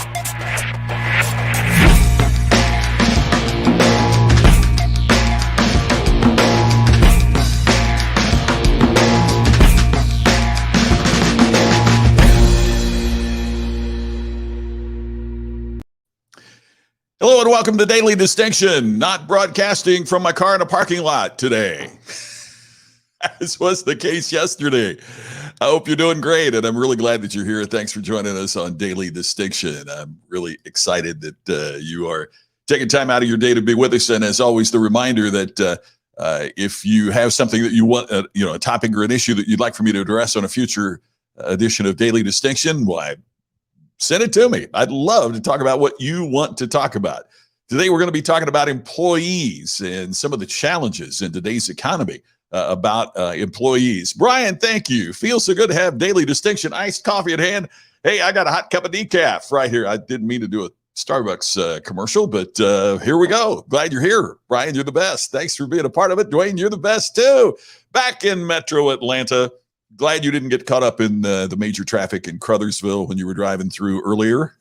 Hello and welcome to Daily Distinction, not broadcasting from my car in a parking lot today, as was the case yesterday. I hope you're doing great, and I'm really glad that you're here. Thanks for joining us on Daily Distinction. I'm really excited that you are taking time out of your day to be with us, and as always, the reminder that if you have something that you want, a topic or an issue that you'd like for me to address on a future edition of Daily Distinction, why, send it to me. I'd love to talk about what you want to talk about. Today, we're going to be talking about employees and some of the challenges in today's economy about employees. Brian, thank you. Feels so good to have Daily Distinction iced coffee at hand. Hey, I got a hot cup of decaf right here. I didn't mean to do a Starbucks commercial, but here we go. Glad you're here. Brian, you're the best. Thanks for being a part of it. Dwayne, you're the best too. Back in Metro Atlanta. Glad you didn't get caught up in the major traffic in Crothersville when you were driving through earlier.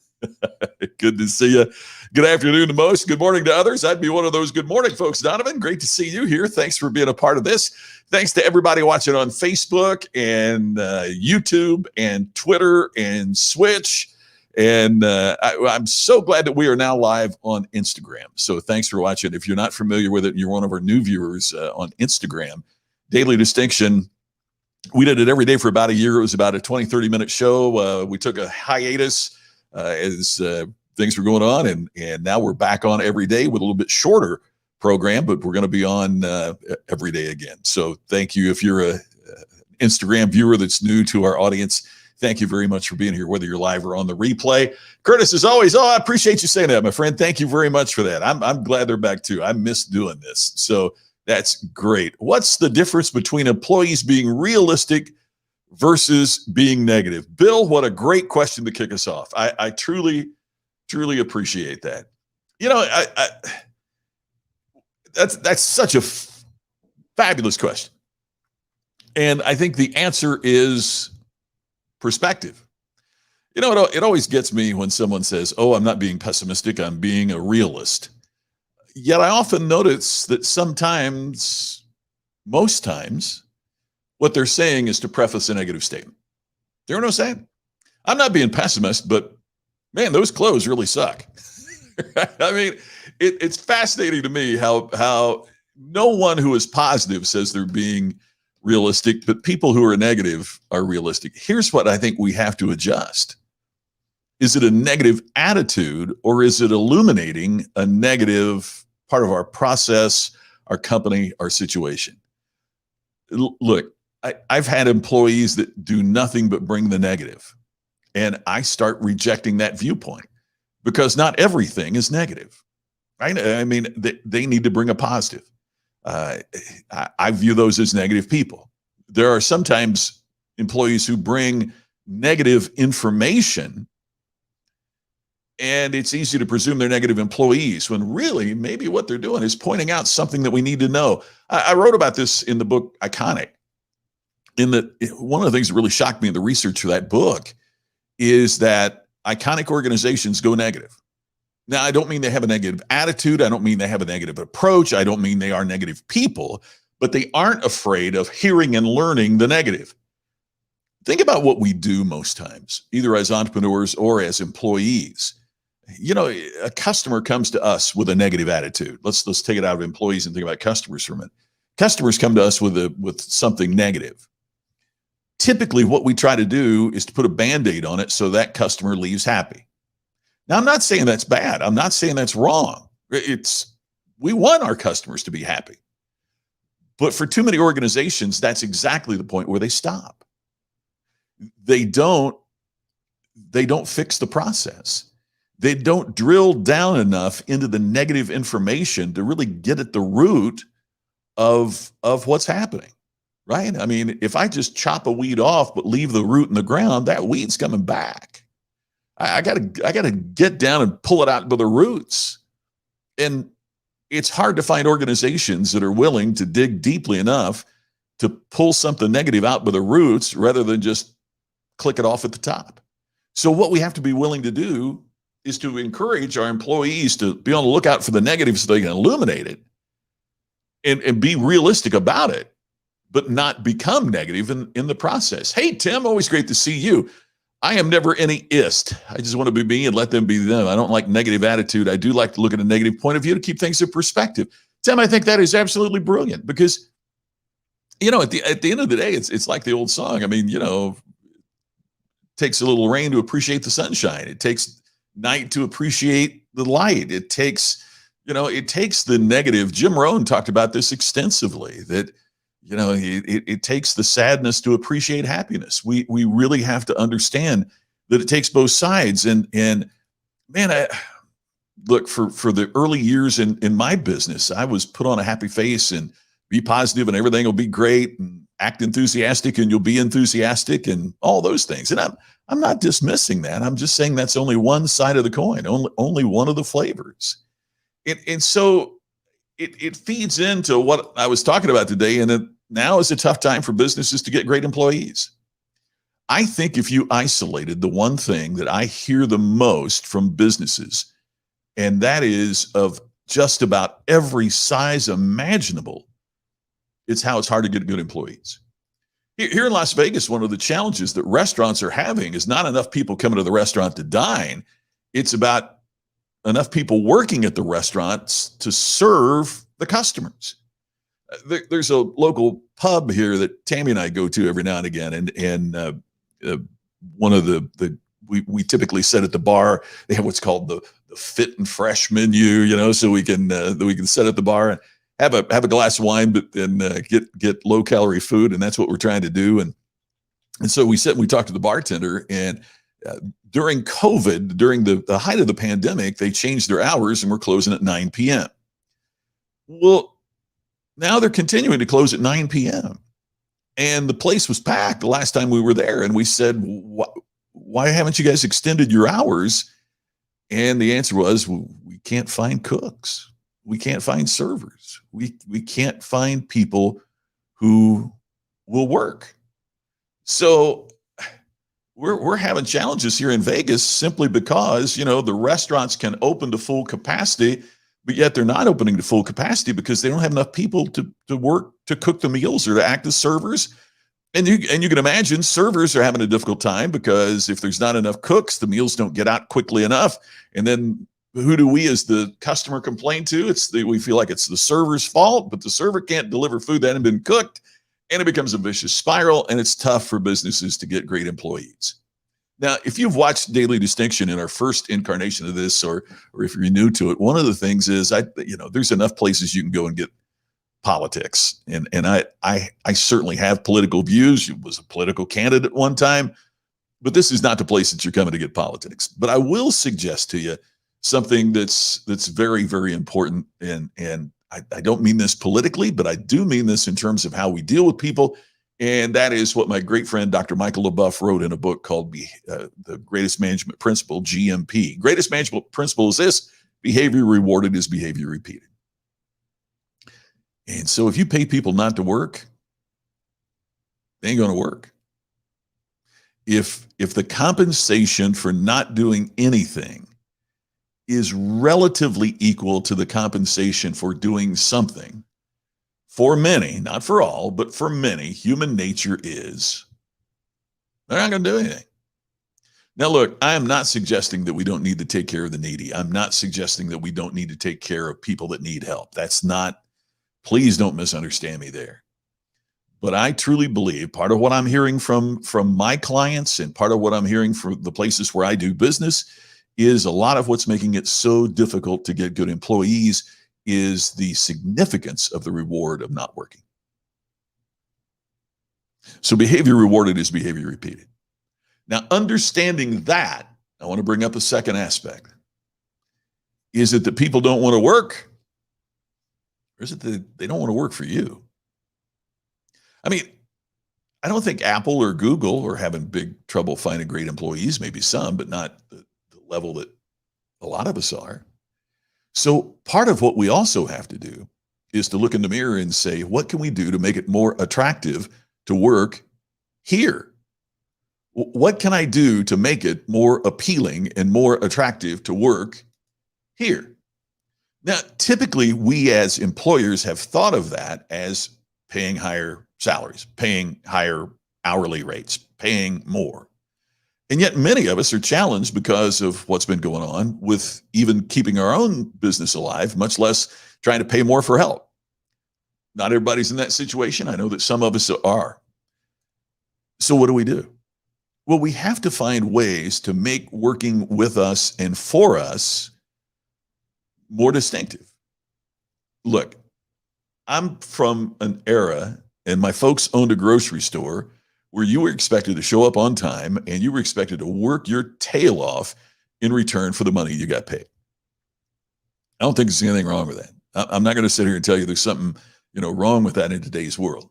Good to see you. Good afternoon to most. Good morning to others. I'd be one of those good morning folks, Donovan. Great to see you here. Thanks for being a part of this. Thanks to everybody watching on Facebook and YouTube and Twitter and Switch. And I'm so glad that we are now live on Instagram. So thanks for watching. If you're not familiar with it and you're one of our new viewers on Instagram, Daily Distinction, we did it every day for about a year. It was about a 20-30 minute show. We took a hiatus as things were going on, and now we're back on every day with a little bit shorter program, but we're going to be on every day again. So thank you. If you're a Instagram viewer that's new to our audience, thank you very much for being here, whether you're live or on the replay. Curtis, as always, I appreciate you saying that, my friend. Thank you very much for that. I'm glad they're back too. I miss doing this. So that's great. What's the difference between employees being realistic versus being negative? Bill, what a great question to kick us off. I truly, truly appreciate that. You know, that's such a fabulous question. And I think the answer is perspective. You know, it always gets me when someone says, oh, I'm not being pessimistic, I'm being a realist. Yet I often notice that sometimes, most times, what they're saying is to preface a negative statement. You know what I'm saying? I'm not being pessimist, but man, those clothes really suck. I mean, it's fascinating to me how no one who is positive says they're being realistic, but people who are negative are realistic. Here's what I think we have to adjust. Is it a negative attitude, or is it illuminating a negative part of our process, our company, our situation? Look, I've had employees that do nothing but bring the negative, and I start rejecting that viewpoint because not everything is negative. Right? I mean, they need to bring a positive. I view those as negative people. There are sometimes employees who bring negative information, and it's easy to presume they're negative employees when really maybe what they're doing is pointing out something that we need to know. I wrote about this in the book Iconic. One of the things that really shocked me in the research for that book is that iconic organizations go negative. Now, I don't mean they have a negative attitude. I don't mean they have a negative approach. I don't mean they are negative people, but they aren't afraid of hearing and learning the negative. Think about what we do most times, either as entrepreneurs or as employees. You know, a customer comes to us with a negative attitude. Let's take it out of employees and think about customers for a minute. Customers come to us with something negative. Typically, what we try to do is to put a Band-Aid on it so that customer leaves happy. Now, I'm not saying that's bad. I'm not saying that's wrong. We want our customers to be happy. But for too many organizations, that's exactly the point where they stop. They don't fix the process. They don't drill down enough into the negative information to really get at the root of what's happening, right? I mean, if I just chop a weed off but leave the root in the ground, that weed's coming back. I gotta get down and pull it out by the roots. And it's hard to find organizations that are willing to dig deeply enough to pull something negative out by the roots rather than just click it off at the top. So what we have to be willing to do is to encourage our employees to be on the lookout for the negatives so they can illuminate it and be realistic about it, but not become negative in the process. Hey, Tim, always great to see you. I am never any ist. I just want to be me and let them be them. I don't like negative attitude. I do like to look at a negative point of view to keep things in perspective. Tim, I think that is absolutely brilliant because, at the end of the day, it's like the old song. I mean, it takes a little rain to appreciate the sunshine. It takes night to appreciate the light. It takes the negative. Jim Rohn talked about this extensively, that it takes the sadness to appreciate happiness. We really have to understand that it takes both sides. And man, look, for the early years in my business, I was put on a happy face and be positive and everything will be great, and act enthusiastic and you'll be enthusiastic and all those things. And I'm not dismissing that. I'm just saying that's only one side of the coin, only one of the flavors. And so it feeds into what I was talking about today. And now is a tough time for businesses to get great employees. I think if you isolated the one thing that I hear the most from businesses, and that is of just about every size imaginable, it's how it's hard to get good employees. Here in Las Vegas, one of the challenges that restaurants are having is not enough people coming to the restaurant to dine. It's about enough people working at the restaurants to serve the customers. There's a local pub here that Tammy and I go to every now and again, and one of we typically sit at the bar. They have what's called the fit and fresh menu, so we can sit at the bar and have a glass of wine, but then get low calorie food, and that's what we're trying to do. And so we sit and we talk to the bartender, and during COVID, during the height of the pandemic, they changed their hours and we're closing at 9 p.m. Well, now they're continuing to close at 9 p.m. And the place was packed the last time we were there. And we said, why haven't you guys extended your hours? And the answer was, we can't find cooks. We can't find servers. We can't find people who will work. So we're having challenges here in Vegas simply because, the restaurants can open to full capacity, but yet they're not opening to full capacity because they don't have enough people to work, to cook the meals or to act as servers. And you can imagine servers are having a difficult time because if there's not enough cooks, the meals don't get out quickly enough. And then who do we as the customer complain to? We feel like it's the server's fault, but the server can't deliver food that hasn't been cooked, and it becomes a vicious spiral, and it's tough for businesses to get great employees. Now, if you've watched Daily Distinction in our first incarnation of this, or if you're new to it, one of the things is there's enough places you can go and get politics. And I certainly have political views. I was a political candidate at one time, but this is not the place that you're coming to get politics. But I will suggest to you something that's very, very important. And I don't mean this politically, but I do mean this in terms of how we deal with people. And that is what my great friend, Dr. Michael LaBeouf, wrote in a book called The Greatest Management Principle, GMP. Greatest management principle is this: behavior rewarded is behavior repeated. And so if you pay people not to work, they ain't going to work. If the compensation for not doing anything is relatively equal to the compensation for doing something, for many, not for all, but for many, human nature is they're not going to do anything. Now, look, I am not suggesting that we don't need to take care of the needy. I'm not suggesting that we don't need to take care of people that need help. That's not, please don't misunderstand me there. But I truly believe part of what I'm hearing from my clients and part of what I'm hearing from the places where I do business is a lot of what's making it so difficult to get good employees is the significance of the reward of not working. So behavior rewarded is behavior repeated. Now, understanding that, I want to bring up a second aspect. Is it that people don't want to work? Or is it that they don't want to work for you? I mean, I don't think Apple or Google are having big trouble finding great employees, maybe some, but not the level that a lot of us are. So part of what we also have to do is to look in the mirror and say, what can we do to make it more attractive to work here? What can I do to make it more appealing and more attractive to work here? Now, typically, we as employers have thought of that as paying higher salaries, paying higher hourly rates, paying more. And yet, many of us are challenged because of what's been going on with even keeping our own business alive, much less trying to pay more for help. Not everybody's in that situation. I know that some of us are. So, what do? Well, we have to find ways to make working with us and for us more distinctive. Look, I'm from an era, and my folks owned a grocery store where you were expected to show up on time and you were expected to work your tail off in return for the money you got paid. I don't think there's anything wrong with that. I'm not going to sit here and tell you there's something, wrong with that in today's world.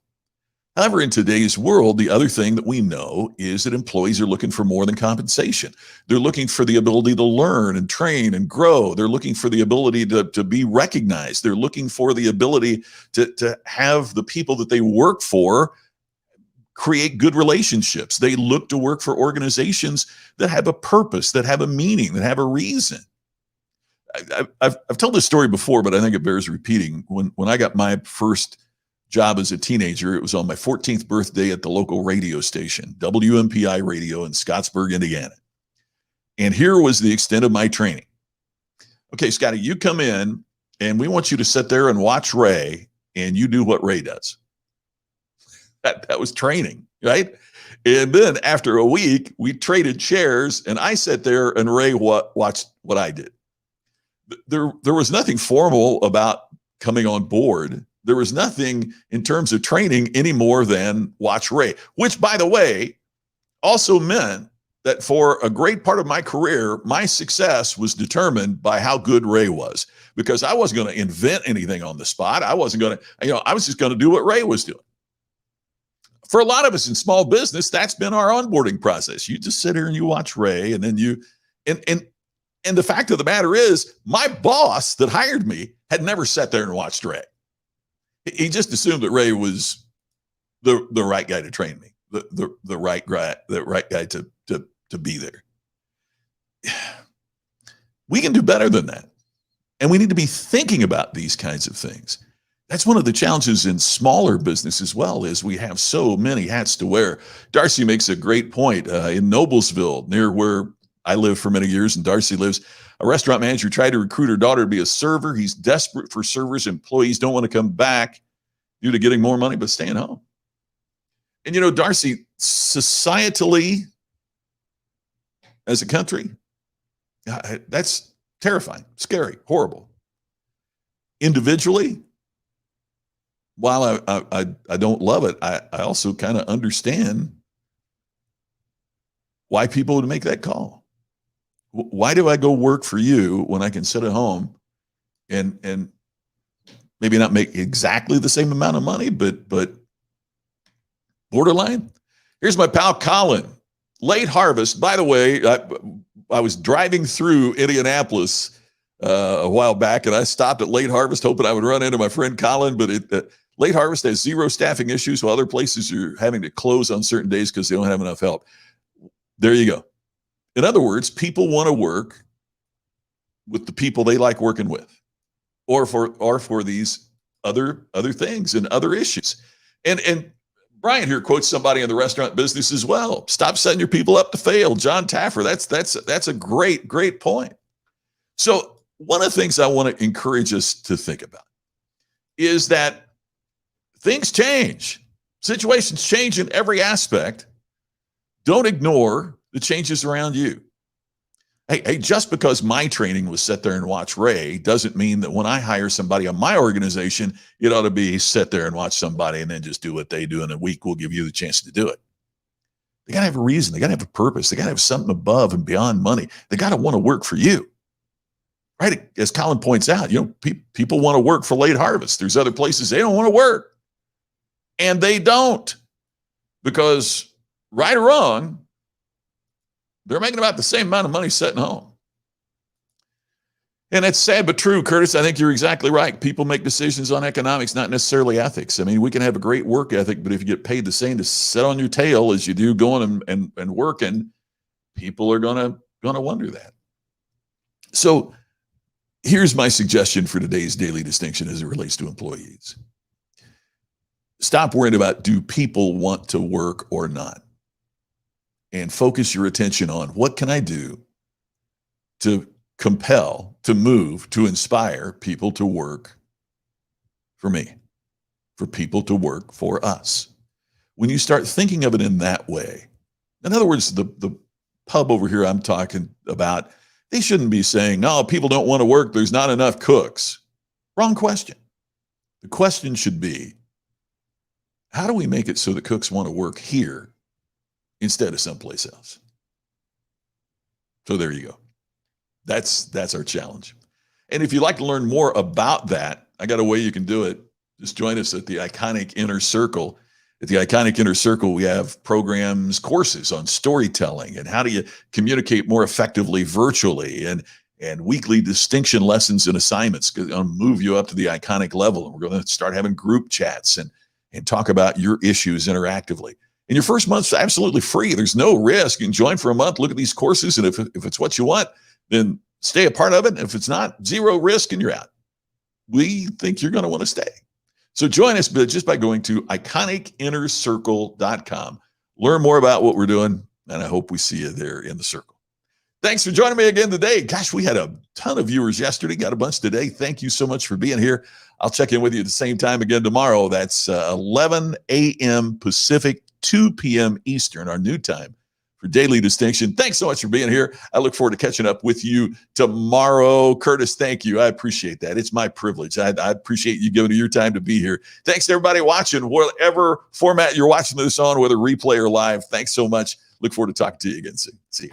However, in today's world, the other thing that we know is that employees are looking for more than compensation. They're looking for the ability to learn and train and grow. They're looking for the ability to be recognized. They're looking for the ability to have the people that they work for create good relationships. They look to work for organizations that have a purpose, that have a meaning, that have a reason. I've told this story before, but I think it bears repeating. When I got my first job as a teenager, it was on my 14th birthday at the local radio station, WMPI Radio in Scottsburg, Indiana. And here was the extent of my training. Okay, Scotty, you come in and we want you to sit there and watch Ray, and you do what Ray does. That was training, right? And then after a week, we traded chairs, and I sat there and Ray watched what I did. There was nothing formal about coming on board. There was nothing in terms of training any more than watch Ray, which, by the way, also meant that for a great part of my career, my success was determined by how good Ray was, because I wasn't going to invent anything on the spot. I wasn't going to, I was just going to do what Ray was doing. For a lot of us in small business, that's been our onboarding process. You just sit here and you watch Ray, and then and the fact of the matter is, my boss that hired me had never sat there and watched Ray. He just assumed that Ray was the right guy to train me, the right guy to be there. We can do better than that, and we need to be thinking about these kinds of things. That's one of the challenges in smaller business as well, is we have so many hats to wear. Darcy makes a great point. In Noblesville, near where I lived for many years, and Darcy lives, a restaurant manager tried to recruit her daughter to be a server. He's desperate for servers. Employees don't want to come back due to getting more money, but staying home. And Darcy, societally, as a country, that's terrifying, scary, horrible. Individually, while I don't love it, I also kind of understand why people would make that call. Why do I go work for you when I can sit at home and maybe not make exactly the same amount of money, but borderline? Here's my pal Colin. Late harvest. By the way, I was driving through Indianapolis a while back, and I stopped at Late Harvest hoping I would run into my friend Colin, but Late Harvest has zero staffing issues, while other places are having to close on certain days because they don't have enough help. There you go. In other words, people want to work with the people they like working with, or for these other things and other issues. And Brian here quotes somebody in the restaurant business as well. Stop setting your people up to fail. John Taffer. That's a great point. So one of the things I want to encourage us to think about is that things change. Situations change in every aspect. Don't ignore the changes around you. Hey, just because my training was sit there and watch Ray doesn't mean that when I hire somebody on my organization, it ought to be sit there and watch somebody and then just do what they do. In a week, we'll give you the chance to do it. They got to have a reason. They got to have a purpose. They got to have something above and beyond money. They got to want to work for you. Right? As Colin points out, people want to work for Late Harvest. There's other places they don't want to work. And they don't. Because right or wrong, they're making about the same amount of money sitting home. And it's sad but true, Curtis. I think you're exactly right. People make decisions on economics, not necessarily ethics. I mean, we can have a great work ethic, but if you get paid the same to sit on your tail as you do going and working, people are gonna wonder that. So here's my suggestion for today's daily distinction as it relates to employees. Stop worrying about, do people want to work or not? And focus your attention on, what can I do to compel, to move, to inspire people to work for me, for people to work for us. When you start thinking of it in that way, in other words, the pub over here I'm talking about, they shouldn't be saying, no, people don't want to work, there's not enough cooks. Wrong question. The question should be, how do we make it so the cooks want to work here instead of someplace else? So there you go. That's our challenge. And if you'd like to learn more about that, I got a way you can do it. Just join us at the Iconic Inner Circle. At the Iconic Inner Circle, we have programs, courses on storytelling and how do you communicate more effectively virtually, and weekly distinction lessons and assignments. Going to move you up to the Iconic level. And we're going to start having group chats and talk about your issues interactively. And your first month's absolutely free. There's no risk. You can join for a month, look at these courses, and if it's what you want, then stay a part of it. And if it's not, zero risk and you're out. We think you're going to want to stay. So join us just by going to iconicinnercircle.com. Learn more about what we're doing, and I hope we see you there in the circle. Thanks for joining me again today. Gosh, we had a ton of viewers yesterday, got a bunch today. Thank you so much for being here. I'll check in with you at the same time again tomorrow. That's 11 a.m. Pacific, 2 p.m. Eastern, our new time for Daily Distinction. Thanks so much for being here. I look forward to catching up with you tomorrow. Curtis, thank you. I appreciate that. It's my privilege. I appreciate you giving your time to be here. Thanks to everybody watching, whatever format you're watching this on, whether replay or live. Thanks so much. Look forward to talking to you again soon. See you.